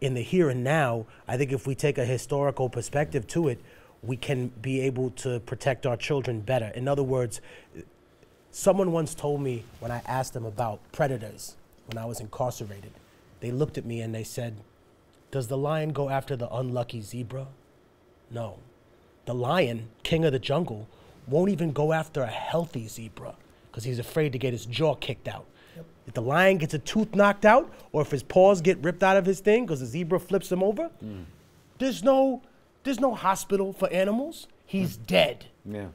in the here and now, I think if we take a historical perspective to it, we can be able to protect our children better. In other words, someone once told me when I asked them about predators when I was incarcerated, they looked at me and they said, does the lion go after the unlucky zebra? No. The lion, king of the jungle, won't even go after a healthy zebra because he's afraid to get his jaw kicked out. If the lion gets a tooth knocked out or if his paws get ripped out of his thing because the zebra flips him over, there's no hospital for animals. He's dead. Yeah.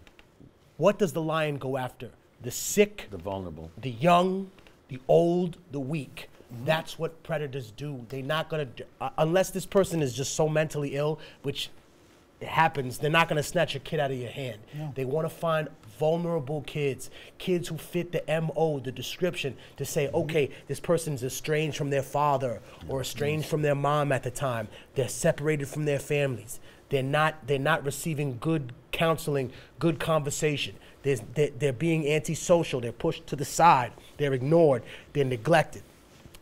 What does the lion go after? The sick, The vulnerable. the young, the old, the weak. That's what predators do. They're not gonna, unless this person is just so mentally ill, which it happens, they're not gonna snatch a kid out of your hand. No. They wanna find vulnerable kids, kids who fit the MO, the description, to say, okay, this person's estranged from their father or estranged from their mom at the time. They're separated from their families. They're not receiving good counseling, good conversation. They're being antisocial. They're pushed to the side. They're ignored. They're neglected.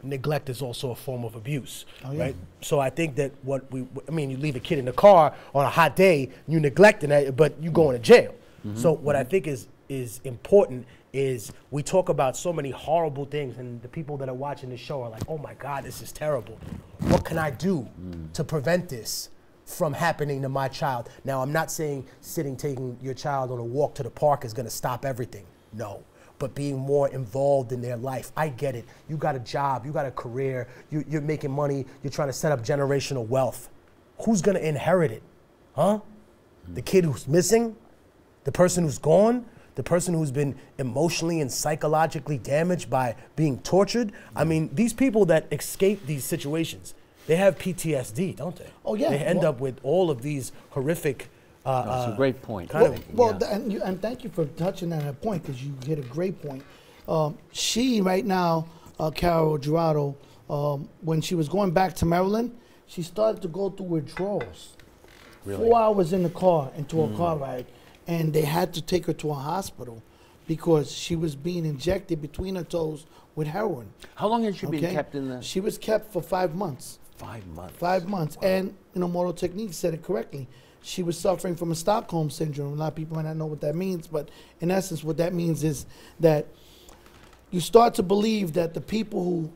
Neglect is also a form of abuse, right? So I think that you leave a kid in the car on a hot day, you neglecting that, but you going to jail. So what I think is important is we talk about so many horrible things, and the people that are watching the show are like, oh my God, this is terrible. What can I do to prevent this from happening to my child? Now, I'm not saying taking your child on a walk to the park is gonna stop everything, no. But being more involved in their life. I get it. You got a job, you got a career, you're making money, you're trying to set up generational wealth. Who's gonna inherit it, huh? The kid who's missing? The person who's gone? The person who's been emotionally and psychologically damaged by being tortured? I mean, these people that escape these situations, they have PTSD, don't they? Oh, yeah. They end up with all of these horrific That's a great point. And thank you for touching on that point because you hit a great point. She right now, Carol Gerardo, when she was going back to Maryland, she started to go through withdrawals. Really? 4 hours in the car, into a car ride, and they had to take her to a hospital because she was being injected between her toes with heroin. How long has she been kept in the? She was kept for 5 months. 5 months. 5 months. Wow. And, Immortal Technique said it correctly. She was suffering from a Stockholm syndrome. A lot of people might not know what that means, but in essence, what that means is that you start to believe that the people who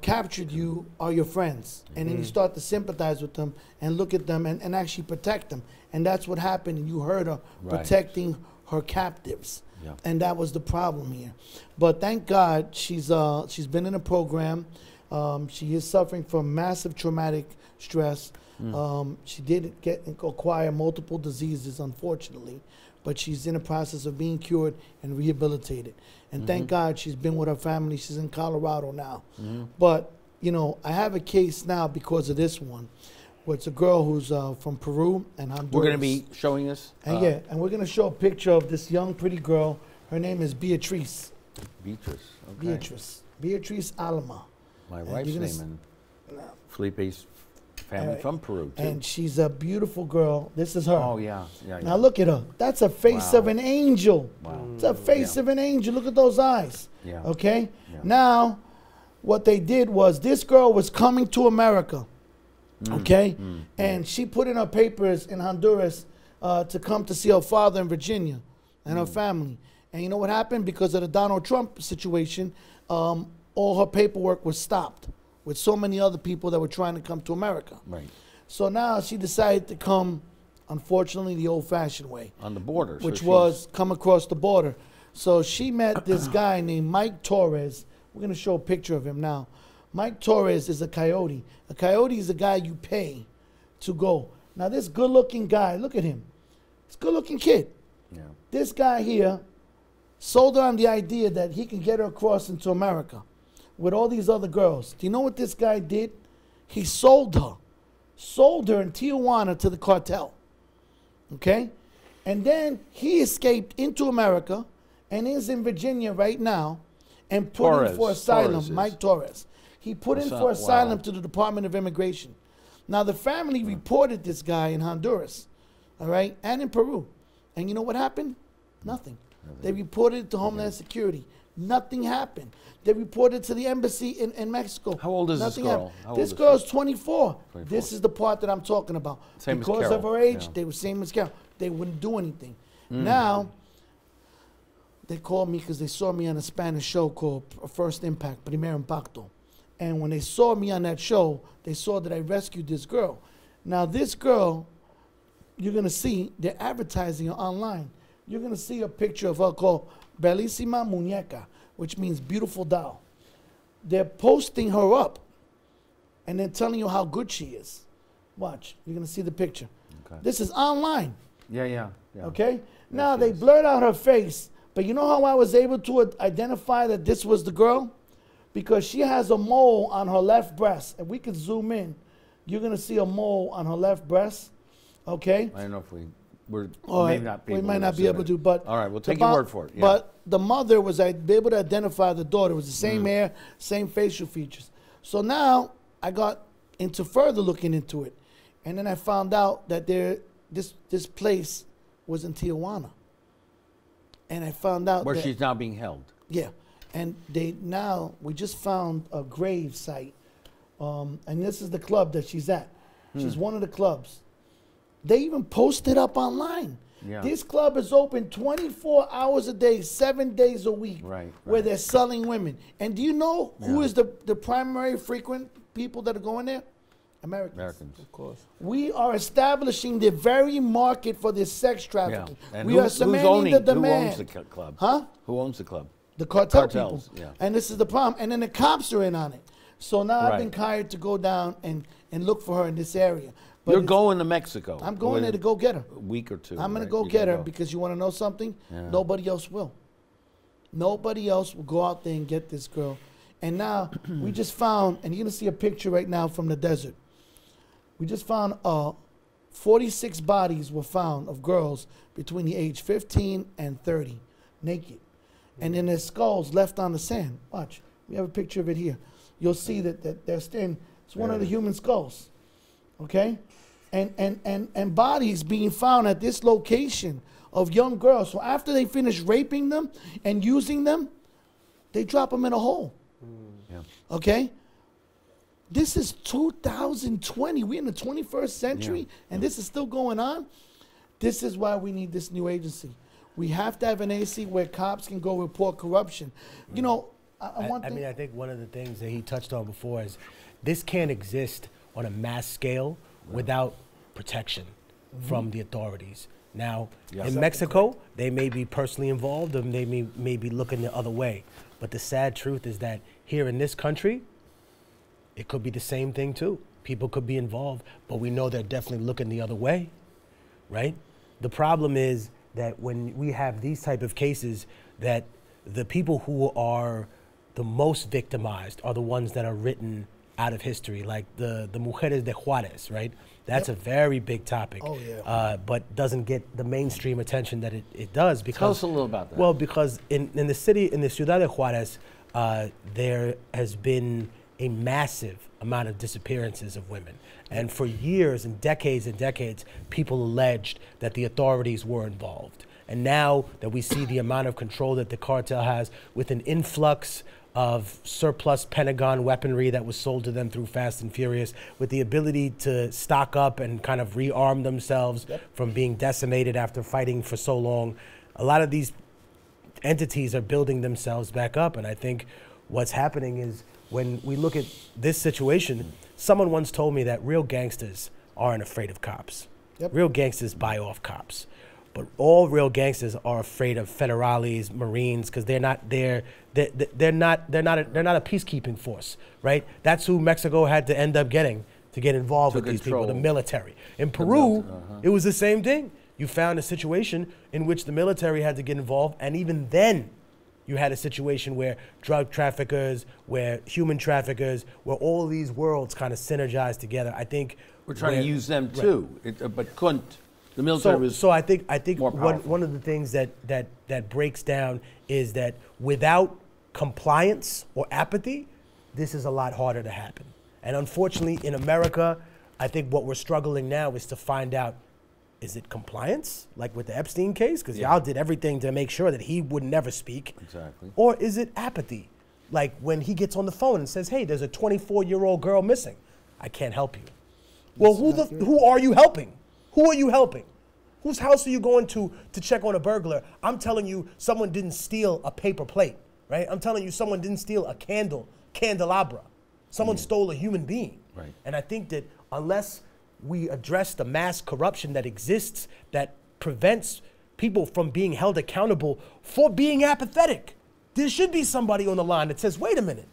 captured you are your friends. And then you start to sympathize with them and look at them and actually protect them. And that's what happened. And you heard her protecting her captives. Yeah. And that was the problem here. But thank God she's been in a program. She is suffering from massive traumatic stress. She did acquire multiple diseases, unfortunately, but she's in the process of being cured and rehabilitated. And thank God she's been with her family. She's in Colorado now. But, I have a case now because of this one. Where it's a girl who's from Peru and Honduras. We're going to be showing this? And and we're going to show a picture of this young, pretty girl. Her name is Beatrice. Beatrice, okay. Beatrice Alma. My wife's name and Felipe's family from Peru, too. And she's a beautiful girl. This is her. Oh, yeah. Now look at her. That's a face of an angel. Wow. It's a face of an angel. Look at those eyes. Yeah. Okay? Yeah. Now, what they did was this girl was coming to America. Okay? And she put in her papers in Honduras to come to see her father in Virginia and her family. And you know what happened? Because of the Donald Trump situation, all her paperwork was stopped with so many other people that were trying to come to America. Right. So now she decided to come, unfortunately, the old-fashioned way. On the border. Which was come across the border. So she met this guy named Mike Torres. We're going to show a picture of him now. Mike Torres is a coyote. A coyote is a guy you pay to go. Now, this good-looking guy, look at him. He's a good-looking kid. Yeah. This guy here sold her on the idea that he can get her across into America with all these other girls. Do you know what this guy did? He sold her. Sold her in Tijuana to the cartel. Okay? And then he escaped into America and is in Virginia right now and put in for asylum. Mike Torres. He put in for asylum to the Department of Immigration. Now, the family reported this guy in Honduras, all right, and in Peru. And you know what happened? Nothing. They reported it to Homeland Security. Nothing happened. They reported to the embassy in Mexico. How old is this girl? This girl's 24. This is the part that I'm talking about. Same as because Carol. of her age, they were same as Carol. They wouldn't do anything. Now, they called me because they saw me on a Spanish show called First Impact, Primer Impacto. And when they saw me on that show, they saw that I rescued this girl. Now, this girl, you're going to see, they're advertising her online. You're going to see a picture of her called Bellísima Muñeca, which means beautiful doll. They're posting her up and then telling you how good she is. Watch. You're going to see the picture. Okay. This is online. Yeah. Okay? Now, they blurred out her face, but you know how I was able to identify that this was the girl? Because she has a mole on her left breast. If we could zoom in, you're going to see a mole on her left breast. Okay? I don't know if we might not be able to, but all right, we'll take your word for it. Yeah. But the mother was able to identify the daughter. It was the same hair, same facial features. So now I got into further looking into it, and then I found out that this place was in Tijuana, and I found out where she's now being held. Yeah, and we just found a grave site, and this is the club that she's at. She's one of the clubs. They even posted up online. Yeah. This club is open 24 hours a day, 7 days a week, where they're selling women. And do you know who is the primary frequent people that are going there? Americans. Of course. We are establishing the very market for this sex trafficking. Yeah. And we are cementing the demand. Who owns the club? Huh? Who owns the club? The cartels. People. Yeah. And this is the problem. And then the cops are in on it. So now I've been hired to go down and look for her in this area. But you're going to Mexico. I'm going there to go get her. A week or two. I'm going to go get her because you want to know something? Yeah. Nobody else will. Nobody else will go out there and get this girl. And now we just found, and you're going to see a picture right now from the desert. We just found a 46 bodies were found of girls between the age 15 and 30, naked. And then their skulls left on the sand. Watch. We have a picture of it here. You'll see that they're standing. It's one of the human skulls. Okay? And bodies being found at this location of young girls. So after they finish raping them and using them, they drop them in a hole. Yeah. Okay? This is 2020. We're in the 21st century, and this is still going on. This is why we need this new agency. We have to have an agency where cops can go report corruption. You know, I mean, I think one of the things that he touched on before is this can't exist on a mass scale without protection from the authorities. Now, in Mexico, they may be personally involved, or they may be looking the other way. But the sad truth is that here in this country, it could be the same thing too. People could be involved, but we know they're definitely looking the other way, right? The problem is that when we have these type of cases, that the people who are the most victimized are the ones that are written out of history, like the Mujeres de Juárez, right? That's a very big topic, but doesn't get the mainstream attention that it does. Because, tell us a little about that. Well, because in the city, in the Ciudad de Juárez, there has been a massive amount of disappearances of women. And for years and decades, people alleged that the authorities were involved. And now that we see the amount of control that the cartel has with an influx of surplus Pentagon weaponry that was sold to them through Fast and Furious, with the ability to stock up and kind of rearm themselves from being decimated after fighting for so long, a lot of these entities are building themselves back up. And I think what's happening is, when we look at this situation, someone once told me that real gangsters aren't afraid of cops. Real gangsters buy off cops. But all real gangsters are afraid of federales, Marines, because they're not a peacekeeping force, right? That's who Mexico had to end up getting to get involved with these people, the military. In Peru, it was the same thing. You found a situation in which the military had to get involved, and even then, you had a situation where drug traffickers, where human traffickers, where all these worlds kind of synergized together. I think we're trying to use them too, but couldn't. The military was so I think one of the things that breaks down is that without compliance or apathy, this is a lot harder to happen. And unfortunately, in America, I think what we're struggling now is to find out, is it compliance, like with the Epstein case? Because y'all did everything to make sure that he would never speak. Exactly. Or is it apathy? Like when he gets on the phone and says, hey, there's a 24-year-old girl missing. I can't help you. Well, who are you helping? Who are you helping? Whose house are you going to check on a burglar? I'm telling you someone didn't steal a paper plate, right? I'm telling you someone didn't steal a candelabra. Someone stole a human being. Right. And I think that unless we address the mass corruption that exists, that prevents people from being held accountable for being apathetic, there should be somebody on the line that says, wait a minute,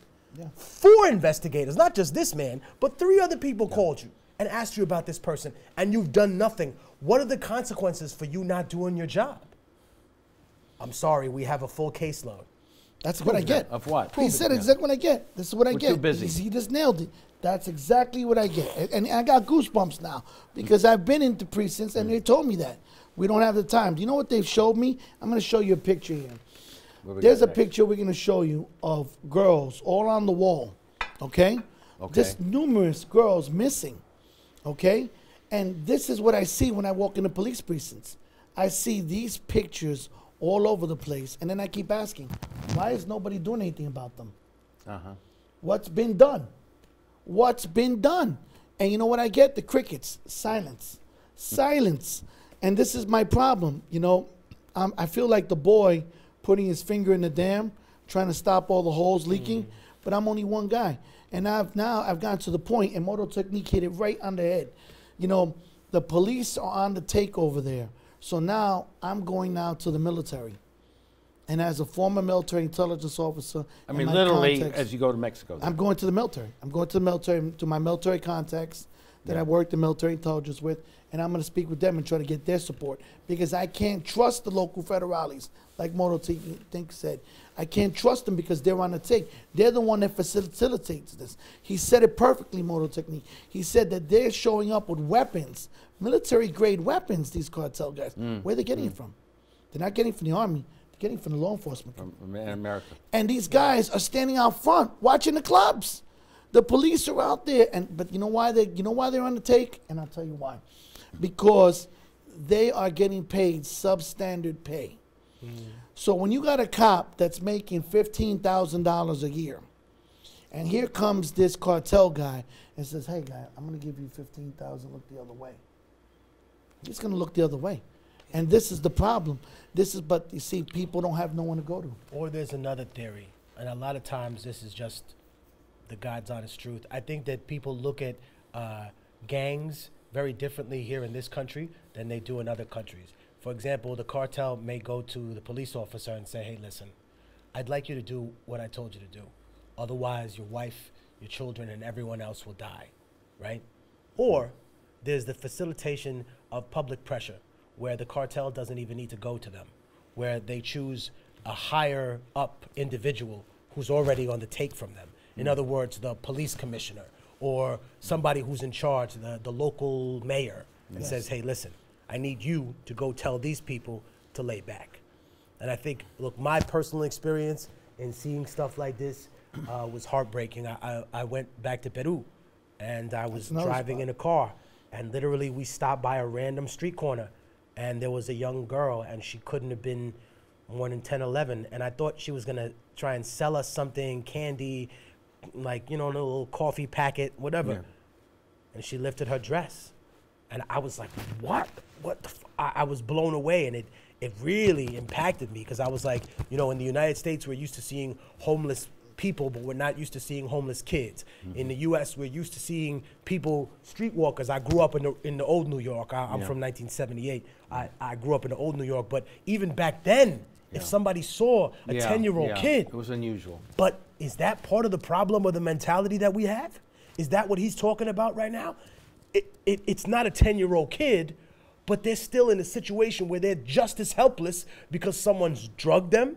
4 investigators, not just this man, but 3 other people called you and asked you about this person, and you've done nothing. What are the consequences for you not doing your job? I'm sorry, we have a full caseload. That's what I get. Of what? He said exactly what I get. This is what I get. Too busy. He just nailed it. That's exactly what I get. And I got goosebumps now because I've been into precincts and they told me that. We don't have the time. Do you know what they've showed me? I'm going to show you a picture here. There's a picture we're going to show you of girls all on the wall, okay? Just numerous girls missing, okay? And this is what I see when I walk into police precincts. I see these pictures all over the place, and then I keep asking, why is nobody doing anything about them? What's been done? What's been done? And you know what I get? The crickets. Silence. Silence. And this is my problem. You know, I feel like the boy putting his finger in the dam, trying to stop all the holes leaking, but I'm only one guy. And I've gotten to the point, Immortal Technique hit it right on the head. You know, the police are on the takeover there. So now I'm going now to the military. And as a former military intelligence officer, I mean, literally, as you go to Mexico. I'm going to the military. I'm going to the military, to my military contacts, that I worked in military intelligence with, and I'm going to speak with them and try to get their support, because I can't trust the local federales, like Moto Technique said. I can't trust them because they're on the take. They're the one that facilitates this. He said it perfectly, Moto Technique. He said that they're showing up with weapons, military-grade weapons, these cartel guys. Where are they getting it from? They're not getting it from the Army. They're getting it from the law enforcement. From America. And these guys are standing out front watching the clubs. The police are out there, but you know why they're on the take? And I'll tell you why. Because they are getting paid substandard pay. So when you got a cop that's making $15,000 a year, and here comes this cartel guy and says, "Hey guy, I'm gonna give you $15,000. Look the other way." He's gonna look the other way, and this is the problem. But you see, people don't have no one to go to. Or there's another theory, and a lot of times this is just the God's honest truth. I think that people look at gangs very differently here in this country than they do in other countries. For example, the cartel may go to the police officer and say, "Hey, listen, I'd like you to do what I told you to do. Otherwise, your wife, your children, and everyone else will die," right? Or there's the facilitation of public pressure, where the cartel doesn't even need to go to them, where they choose a higher up individual who's already on the take from them. In other words, the police commissioner or somebody who's in charge, the local mayor, and says, "Hey, listen, I need you to go tell these people to lay back." And I think, look, my personal experience in seeing stuff like this was heartbreaking. I went back to Peru, and I was driving in a car, and literally we stopped by a random street corner, and there was a young girl, and she couldn't have been more than 10, 11, and I thought she was gonna try and sell us something, candy, like, you know, a little coffee packet, whatever. Yeah. And she lifted her dress. And I was like, what? What the I was blown away, and it really impacted me, because I was like, you know, in the United States, we're used to seeing homeless people, but we're not used to seeing homeless kids. In the U.S., we're used to seeing people, streetwalkers. I grew up in the old New York. I'm from 1978. I grew up in the old New York, but even back then, if somebody saw a 10-year-old kid. It was unusual. But is that part of the problem or the mentality that we have? Is that what he's talking about right now? It's not a 10-year-old kid, but they're still in a situation where they're just as helpless because someone's drugged them,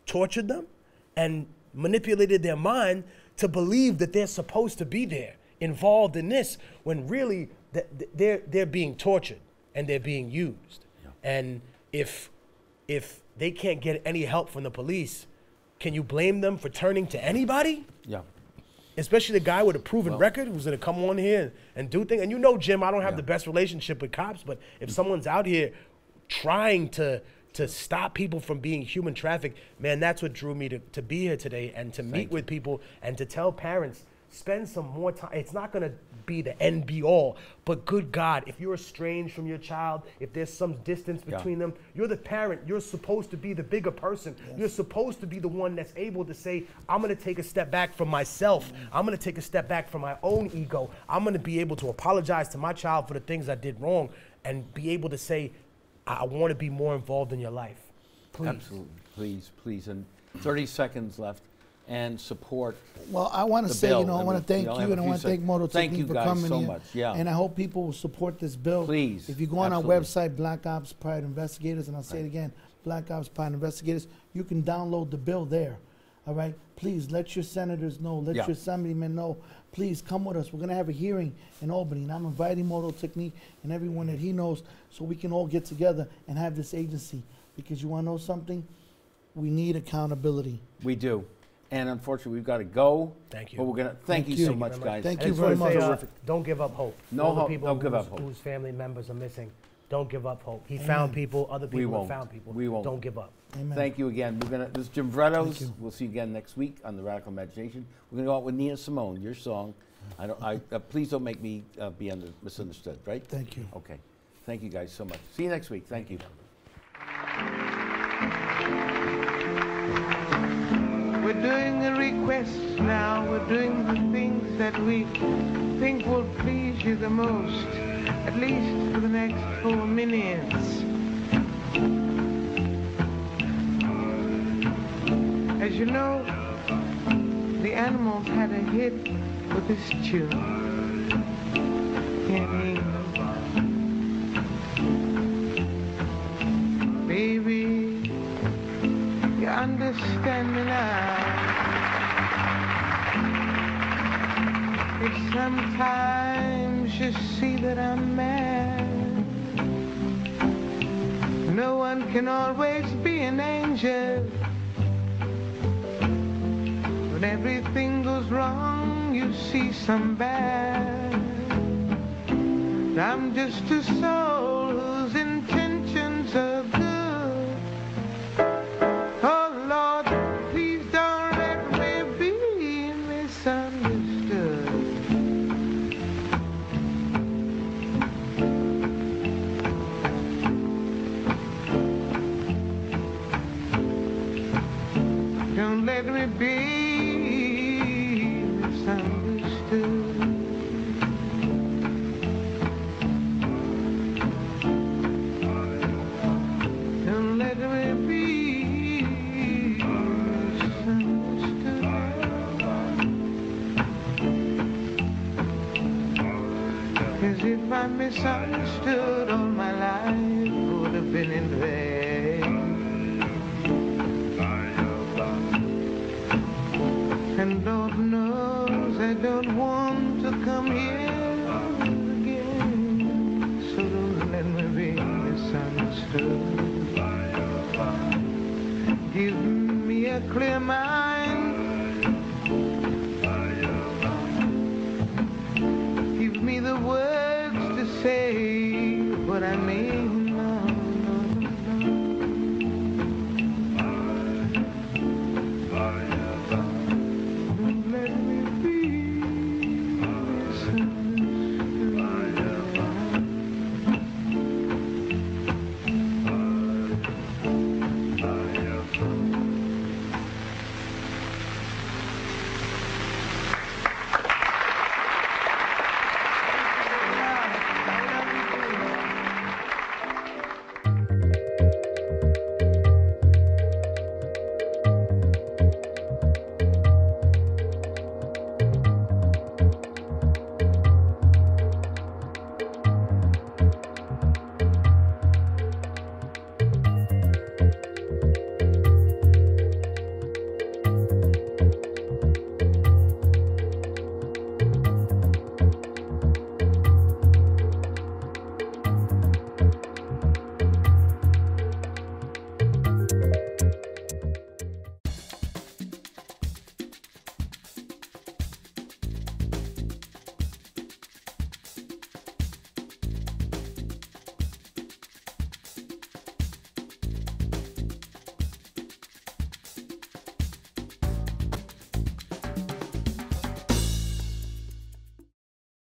tortured them, and manipulated their mind to believe that they're supposed to be there, involved in this, when really they're being tortured and they're being used. And if they can't get any help from the police, can you blame them for turning to anybody? Yeah. Especially the guy with a proven record who's gonna come on here and do things. And you know, Jim, I don't have the best relationship with cops, but if someone's out here trying to stop people from being human trafficked, man, that's what drew me to be here today and to meet with people and to tell parents, spend some more time. It's not gonna be the end be all, but good God, if you're estranged from your child, if there's some distance between them, you're the parent, you're supposed to be the bigger person. You're supposed to be the one that's able to say, I'm gonna take a step back from myself. I'm gonna take a step back from my own ego. I'm gonna be able to apologize to my child for the things I did wrong and be able to say, I wanna be more involved in your life. Please. Absolutely, please, please. And 30 seconds left. And support. Well, I want to say, you know, I want to thank you, and I want to thank Moto Technique for coming so here. much. Yeah. And I hope people will support this bill. Please. If you go on our website, Black Ops Pride Investigators, and I'll say it again, Black Ops Pride Investigators, you can download the bill there. All right? Please let your senators know, let your assemblymen know. Please come with us. We're going to have a hearing in Albany, and I'm inviting Moto Technique and everyone that he knows so we can all get together and have this agency. Because you want to know something? We need accountability. We do. And unfortunately, we've got to go. Thank you. But we're gonna thank you so much, guys. Thank you very much. Don't give up hope. No All the hope. people Don't give up hope. whose family members are missing. Don't give up hope. He found people. Other people have found people. We won't. Don't give up. Amen. Thank you again. This is Jim Vrettos. We'll see you again next week on the Radical Imagination. We're gonna go out with Nina Simone, your song. Please don't make me be misunderstood. Right? Thank you. Okay. Thank you guys so much. See you next week. Thank you. We're doing the requests now. We're doing the things that we think will please you the most, at least for the next 4 minutes. As you know, the Animals had a hit with this tune. penny. Baby, you understand me now. If sometimes you see that I'm mad, no one can always be an angel. When everything goes wrong, you see some bad. I'm just a soul whose intentions are good. Oh Lord, please don't let me be misunderstood. Don't let me be misunderstood. Don't let me be misunderstood. 'Cause if I misunderstood, all my life would have been in vain.